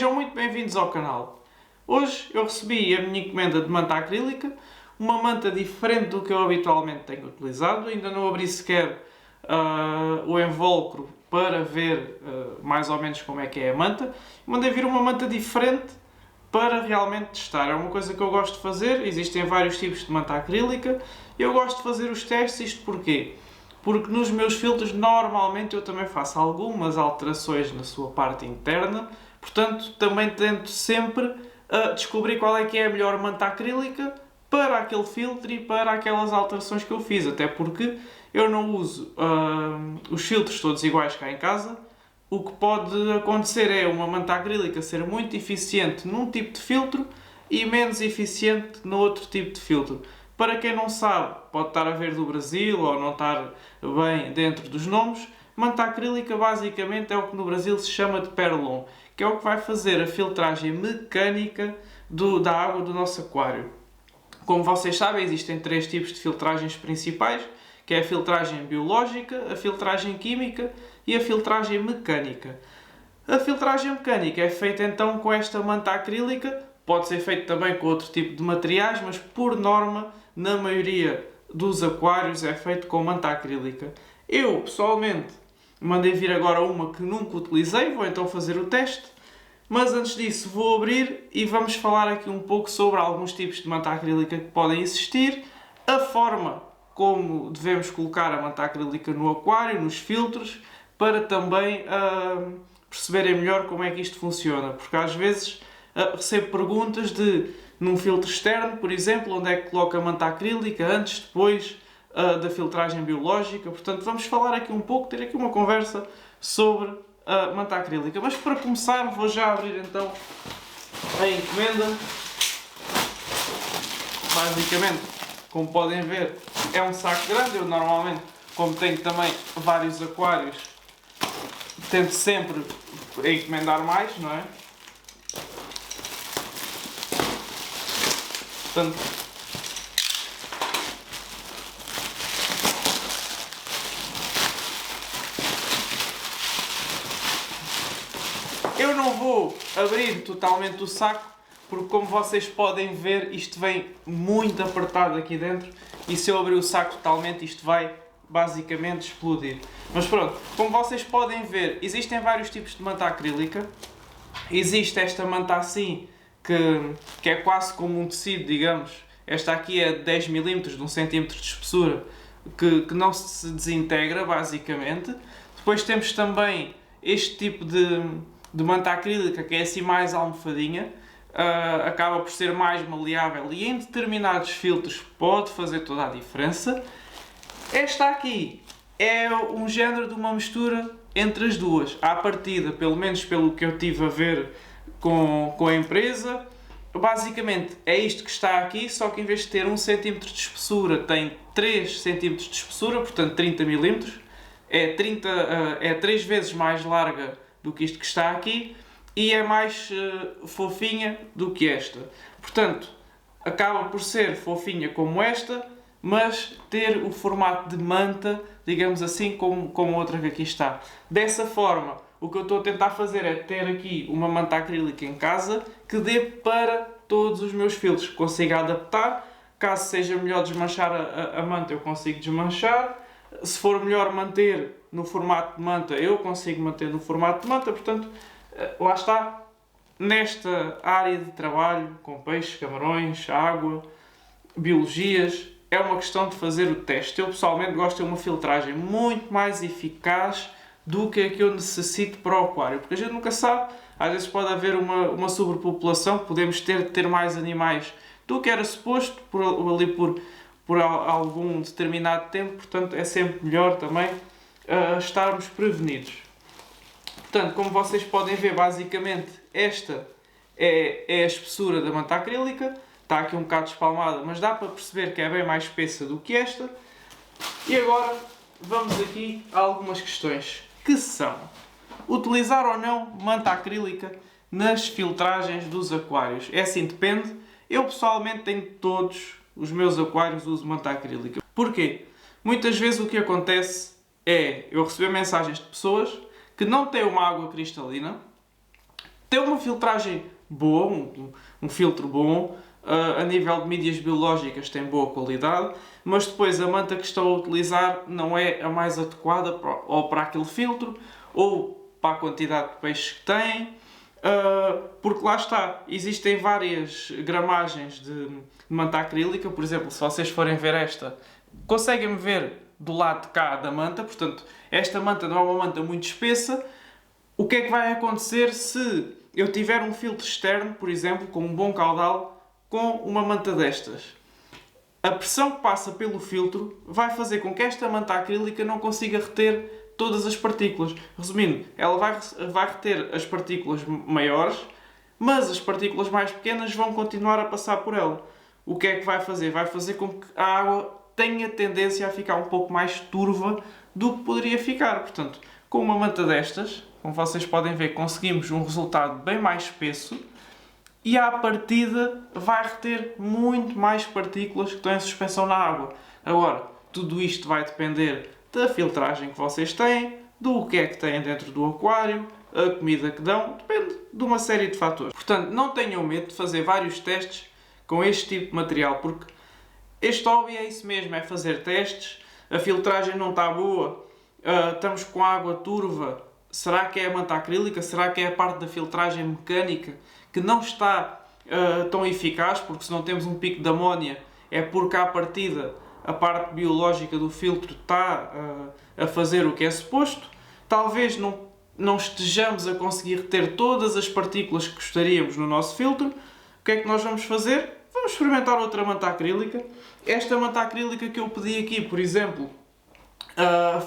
Sejam muito bem-vindos ao canal. Hoje eu recebi a minha encomenda de manta acrílica, uma manta diferente do que eu habitualmente tenho utilizado. Ainda não abri sequer o invólucro para ver mais ou menos como é que é a manta. Mandei vir uma manta diferente para realmente testar. É uma coisa que eu gosto de fazer. Existem vários tipos de manta acrílica e eu gosto de fazer os testes. Isto porquê? Porque nos meus filtros normalmente eu também faço algumas alterações na sua parte interna, portanto também tento sempre descobrir qual é que é a melhor manta acrílica para aquele filtro e para aquelas alterações que eu fiz, até porque eu não uso os filtros todos iguais cá em casa. O que pode acontecer é uma manta acrílica ser muito eficiente num tipo de filtro e menos eficiente no outro tipo de filtro. Para quem não sabe, pode estar a ver do Brasil ou não estar bem dentro dos nomes, manta acrílica basicamente é o que no Brasil se chama de Perlon, que é o que vai fazer a filtragem mecânica da água do nosso aquário. Como vocês sabem, existem três tipos de filtragens principais, que é a filtragem biológica, a filtragem química e a filtragem mecânica. A filtragem mecânica é feita então com esta manta acrílica, pode ser feito também com outro tipo de materiais, mas por norma, na maioria dos aquários é feito com manta acrílica. Eu, pessoalmente, mandei vir agora uma que nunca utilizei, vou então fazer o teste, mas antes disso vou abrir e vamos falar aqui um pouco sobre alguns tipos de manta acrílica que podem existir, a forma como devemos colocar a manta acrílica no aquário, nos filtros, para também perceberem melhor como é que isto funciona, porque às vezes recebo perguntas de, num filtro externo, por exemplo, onde é que coloca a manta acrílica, antes, depois da filtragem biológica. Portanto, vamos falar aqui um pouco, ter aqui uma conversa sobre a manta acrílica. Mas para começar, vou já abrir então a encomenda. Basicamente, como podem ver, é um saco grande. Eu normalmente, como tenho também vários aquários, tento sempre encomendar mais, não é? Portanto, eu não vou abrir totalmente o saco, porque como vocês podem ver, isto vem muito apertado aqui dentro e se eu abrir o saco totalmente, isto vai basicamente explodir. Mas pronto, como vocês podem ver, existem vários tipos de manta acrílica. Existe esta manta assim, que é quase como um tecido, digamos. Esta aqui é de 10 mm, de 1 cm de espessura, que não se desintegra, basicamente. Depois temos também este tipo de manta acrílica, que é assim mais almofadinha, acaba por ser mais maleável e em determinados filtros pode fazer toda a diferença. Esta aqui é um género de uma mistura entre as duas. À partida, pelo menos pelo que eu tive a ver com a empresa, basicamente é isto que está aqui, só que em vez de ter 1 cm de espessura, tem 3 cm de espessura, portanto 30 mm. É 3 vezes mais larga do que isto que está aqui e é mais fofinha do que esta. Portanto, acaba por ser fofinha como esta, mas ter o formato de manta, digamos assim, como outra que aqui está. Dessa forma, o que eu estou a tentar fazer é ter aqui uma manta acrílica em casa que dê para todos os meus filtros, que consiga adaptar. Caso seja melhor desmanchar a manta, eu consigo desmanchar. Se for melhor manter no formato de manta, eu consigo manter no formato de manta. Portanto, lá está. Nesta área de trabalho, com peixes, camarões, água, biologias, é uma questão de fazer o teste. Eu pessoalmente gosto de uma filtragem muito mais eficaz do que a que eu necessito para o aquário, porque a gente nunca sabe, às vezes pode haver uma sobrepopulação, podemos ter mais animais do que era suposto por algum determinado tempo, portanto é sempre melhor também estarmos prevenidos. Portanto, como vocês podem ver, basicamente esta é a espessura da manta acrílica. Está aqui um bocado espalmada, mas dá para perceber que é bem mais espessa do que esta. E agora vamos aqui a algumas questões, que são: utilizar ou não manta acrílica nas filtragens dos aquários? É assim, depende. Eu pessoalmente tenho todos os meus aquários uso manta acrílica. Porquê? Muitas vezes o que acontece é eu receber mensagens de pessoas que não têm uma água cristalina Tem uma filtragem boa, um filtro bom, a nível de mídias biológicas tem boa qualidade, mas depois a manta que estão a utilizar não é a mais adequada ou para aquele filtro, ou para a quantidade de peixes que têm, porque lá está, existem várias gramagens de manta acrílica. Por exemplo, se vocês forem ver esta, conseguem ver do lado de cá da manta, portanto, esta manta não é uma manta muito espessa. O que é que vai acontecer se eu tiver um filtro externo, por exemplo, com um bom caudal, com uma manta destas? A pressão que passa pelo filtro vai fazer com que esta manta acrílica não consiga reter todas as partículas. Resumindo, ela vai reter as partículas maiores, mas as partículas mais pequenas vão continuar a passar por ela. O que é que vai fazer? Vai fazer com que a água tenha tendência a ficar um pouco mais turva do que poderia ficar. Portanto, com uma manta destas, como vocês podem ver, conseguimos um resultado bem mais espesso e à partida vai reter muito mais partículas que estão em suspensão na água. Agora, tudo isto vai depender da filtragem que vocês têm, do que é que têm dentro do aquário, a comida que dão, depende de uma série de fatores. Portanto, não tenham medo de fazer vários testes com este tipo de material, porque este hobby é isso mesmo, é fazer testes. A filtragem não está boa, estamos com água turva. Será que é a manta acrílica? Será que é a parte da filtragem mecânica que não está tão eficaz? Porque se não temos um pico de amónia é porque à partida a parte biológica do filtro está a fazer o que é suposto. Talvez não estejamos a conseguir reter todas as partículas que gostaríamos no nosso filtro. O que é que nós vamos fazer? Vamos experimentar outra manta acrílica. Esta manta acrílica que eu pedi aqui, por exemplo,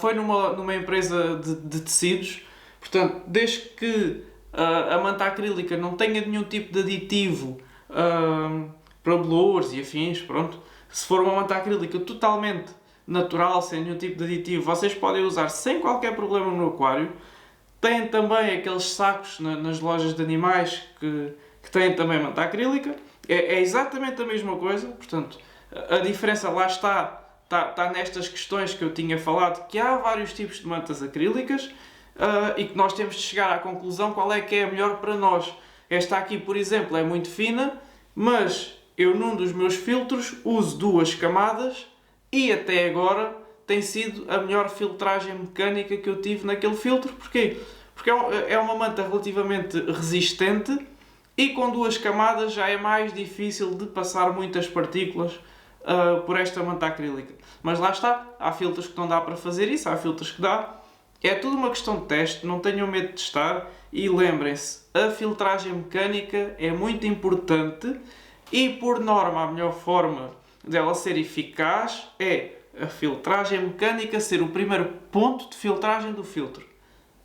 foi numa empresa de tecidos. Portanto, desde que a manta acrílica não tenha nenhum tipo de aditivo para bolores e afins, pronto. Se for uma manta acrílica totalmente natural, sem nenhum tipo de aditivo, vocês podem usar sem qualquer problema no aquário. Tem também aqueles sacos nas lojas de animais que têm também manta acrílica. É exatamente a mesma coisa, portanto, a diferença lá está nestas questões que eu tinha falado, que há vários tipos de mantas acrílicas e que nós temos de chegar à conclusão qual é que é a melhor para nós. Esta aqui, por exemplo, é muito fina, mas eu num dos meus filtros uso 2 camadas e até agora tem sido a melhor filtragem mecânica que eu tive naquele filtro. Porquê? Porque é uma manta relativamente resistente e com 2 camadas já é mais difícil de passar muitas partículas por esta manta acrílica. Mas lá está, há filtros que não dá para fazer isso, há filtros que dá. É tudo uma questão de teste, não tenham medo de testar e lembrem-se, a filtragem mecânica é muito importante e por norma a melhor forma dela ser eficaz é a filtragem mecânica ser o primeiro ponto de filtragem do filtro.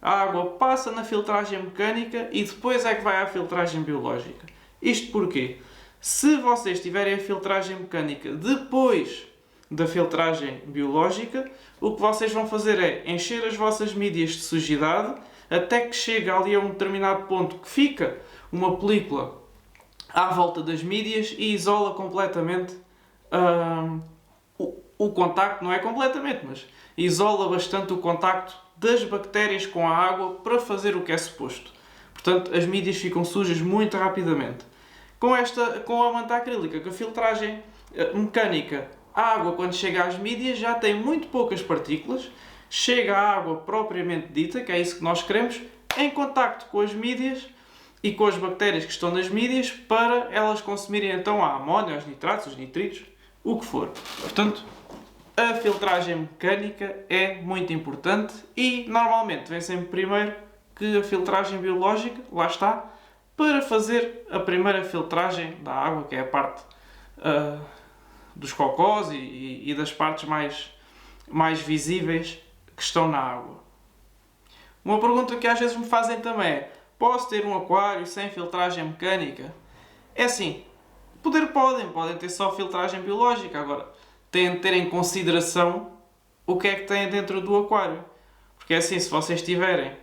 A água passa na filtragem mecânica e depois é que vai à filtragem biológica. Isto porquê? Se vocês tiverem a filtragem mecânica depois da filtragem biológica, o que vocês vão fazer é encher as vossas mídias de sujidade até que chega ali a um determinado ponto que fica uma película à volta das mídias e isola completamente o contacto, não é completamente, mas isola bastante o contacto das bactérias com a água para fazer o que é suposto. Portanto, as mídias ficam sujas muito rapidamente. Com a manta acrílica, com a filtragem mecânica, a água quando chega às mídias já tem muito poucas partículas, chega à água propriamente dita, que é isso que nós queremos, em contacto com as mídias e com as bactérias que estão nas mídias para elas consumirem então a amónia, os nitratos, os nitritos, o que for. Portanto, a filtragem mecânica é muito importante e normalmente vem sempre primeiro que a filtragem biológica, lá está, para fazer a primeira filtragem da água, que é a parte dos cocós e das partes mais visíveis que estão na água. Uma pergunta que às vezes me fazem também é: posso ter um aquário sem filtragem mecânica? É assim, podem ter só filtragem biológica, agora têm de ter em consideração o que é que têm dentro do aquário. Porque é assim, se vocês tiverem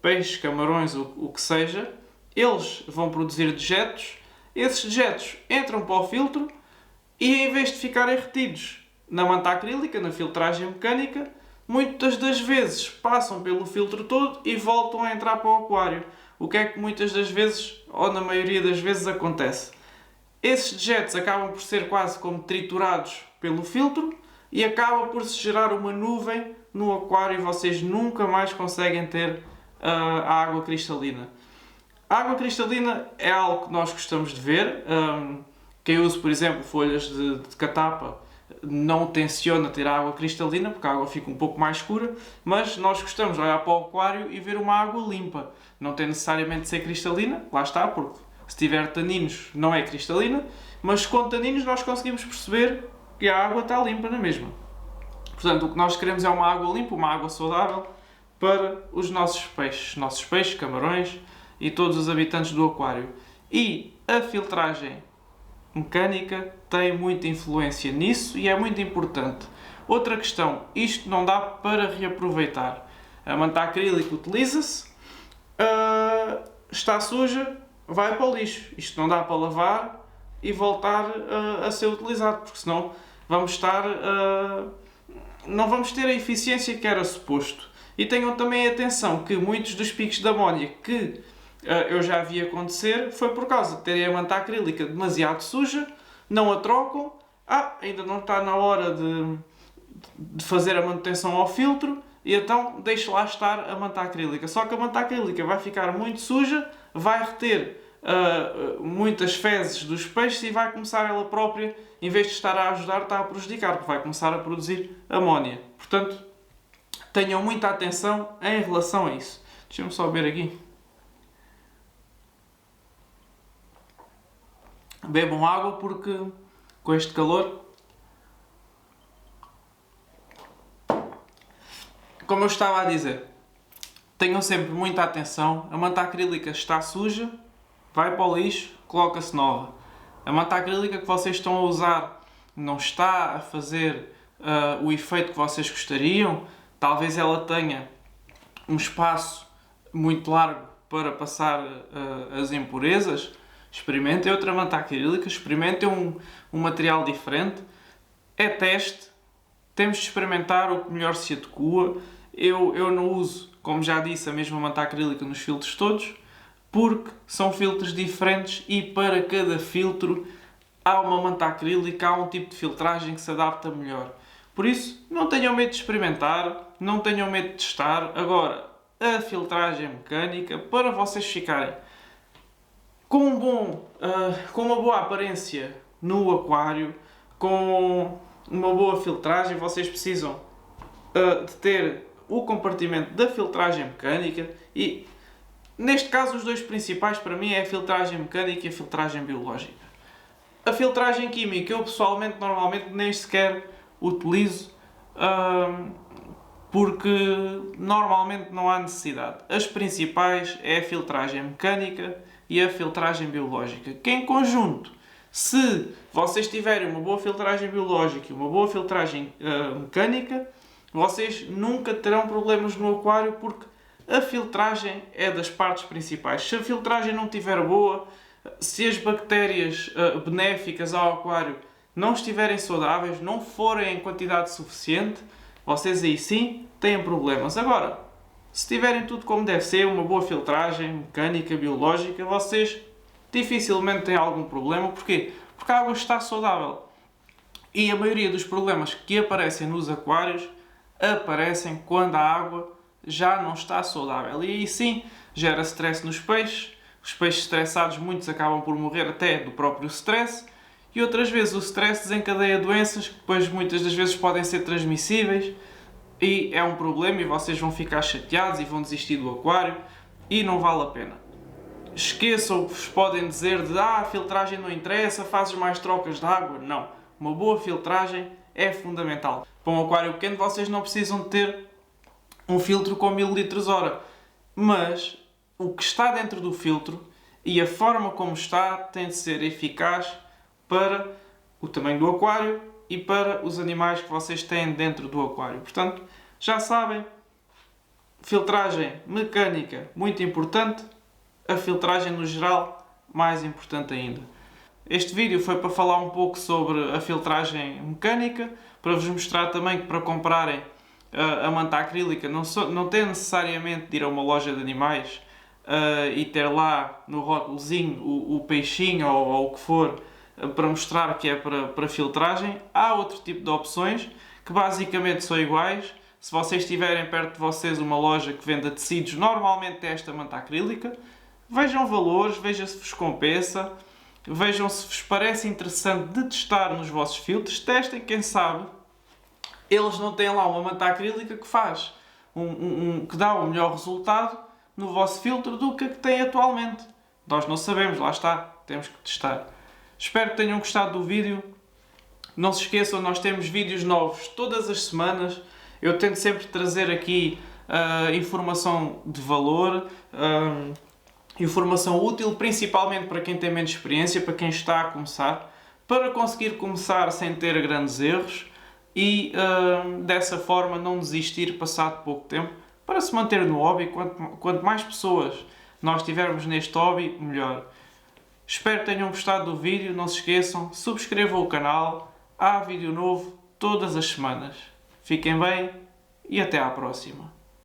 peixes, camarões, o que seja, eles vão produzir dejetos, esses dejetos entram para o filtro e em vez de ficarem retidos na manta acrílica, na filtragem mecânica, muitas das vezes passam pelo filtro todo e voltam a entrar para o aquário. o que é que muitas das vezes, ou na maioria das vezes, acontece? Esses dejetos acabam por ser quase como triturados pelo filtro e acaba por se gerar uma nuvem no aquário e vocês nunca mais conseguem ter a água cristalina. A água cristalina é algo que nós gostamos de ver. Quem usa, por exemplo, folhas de catapa não tenciona ter água cristalina, porque a água fica um pouco mais escura, mas nós gostamos de olhar para o aquário e ver uma água limpa. Não tem necessariamente de ser cristalina, lá está, porque se tiver taninos não é cristalina, mas com taninos nós conseguimos perceber que a água está limpa na mesma. Portanto, o que nós queremos é uma água limpa, uma água saudável para os nossos peixes, camarões e todos os habitantes do aquário. E a filtragem mecânica tem muita influência nisso e é muito importante. Outra questão, isto não dá para reaproveitar. A manta acrílica utiliza-se, está suja, vai para o lixo. Isto não dá para lavar e voltar a ser utilizado, porque senão não vamos ter a eficiência que era suposto. E tenham também atenção que muitos dos picos de amónia que eu já vi acontecer foi por causa de terem a manta acrílica demasiado suja, não a trocam, ainda não está na hora de fazer a manutenção ao filtro, e então deixe lá estar a manta acrílica. Só que a manta acrílica vai ficar muito suja, vai reter muitas fezes dos peixes e vai começar ela própria, em vez de estar a ajudar, está a prejudicar, porque vai começar a produzir amónia. Portanto, tenham muita atenção em relação a isso. Deixa-me só ver aqui. Bebam água porque com este calor, como eu estava a dizer, tenham sempre muita atenção. A manta acrílica está suja, vai para o lixo, coloca-se nova. A manta acrílica que vocês estão a usar não está a fazer o efeito que vocês gostariam. Talvez ela tenha um espaço muito largo para passar as impurezas. Experimentem outra manta acrílica, experimentem um material diferente. É teste, temos de experimentar o que melhor se adequa. Eu não uso, como já disse, a mesma manta acrílica nos filtros todos, porque são filtros diferentes e para cada filtro há uma manta acrílica, há um tipo de filtragem que se adapta melhor. Por isso, não tenham medo de experimentar, não tenham medo de testar. Agora, a filtragem mecânica, para vocês ficarem com uma boa aparência no aquário, com uma boa filtragem, vocês precisam de ter o compartimento da filtragem mecânica e, neste caso, os dois principais para mim é a filtragem mecânica e a filtragem biológica. A filtragem química eu pessoalmente normalmente nem sequer utilizo porque normalmente não há necessidade. As principais é a filtragem mecânica e a filtragem biológica, que em conjunto, se vocês tiverem uma boa filtragem biológica e uma boa filtragem mecânica, vocês nunca terão problemas no aquário, porque a filtragem é das partes principais. Se a filtragem não estiver boa, se as bactérias benéficas ao aquário não estiverem saudáveis, não forem em quantidade suficiente, vocês aí sim têm problemas. Agora, se tiverem tudo como deve ser, uma boa filtragem mecânica, biológica, vocês dificilmente têm algum problema. Porquê? Porque a água está saudável. E a maioria dos problemas que aparecem nos aquários aparecem quando a água já não está saudável. E aí sim gera stress nos peixes. Os peixes estressados, muitos acabam por morrer até do próprio stress. E outras vezes o stress desencadeia doenças que depois muitas das vezes podem ser transmissíveis. E é um problema e vocês vão ficar chateados e vão desistir do aquário. E não vale a pena. Esqueçam o que vos podem dizer de a filtragem não interessa, fazes mais trocas de água. Não. Uma boa filtragem é fundamental. Para um aquário pequeno vocês não precisam de ter um filtro com 1000 litros hora. Mas o que está dentro do filtro e a forma como está tem de ser eficaz para o tamanho do aquário e para os animais que vocês têm dentro do aquário. Portanto, já sabem, filtragem mecânica muito importante, a filtragem no geral mais importante ainda. Este vídeo foi para falar um pouco sobre a filtragem mecânica, para vos mostrar também que para comprarem a manta acrílica não tem necessariamente de ir a uma loja de animais e ter lá no rótulozinho o peixinho ou o que for para mostrar que é para filtragem. Há outro tipo de opções que basicamente são iguais. Se vocês tiverem perto de vocês uma loja que venda tecidos, normalmente é esta manta acrílica. Vejam valores, vejam se vos compensa, vejam se vos parece interessante de testar nos vossos filtros. Testem, quem sabe eles não têm lá uma manta acrílica que faz que dá o melhor resultado no vosso filtro do que a que tem atualmente. Nós não sabemos, lá está, temos que testar. Espero que tenham gostado do vídeo. Não se esqueçam, nós temos vídeos novos todas as semanas. Eu tento sempre trazer aqui informação de valor, informação útil, principalmente para quem tem menos experiência, para quem está a começar, para conseguir começar sem ter grandes erros e dessa forma não desistir passado pouco tempo, para se manter no hobby. Quanto mais pessoas nós tivermos neste hobby, melhor. Espero que tenham gostado do vídeo. Não se esqueçam, subscrevam o canal. Há vídeo novo todas as semanas. Fiquem bem e até à próxima.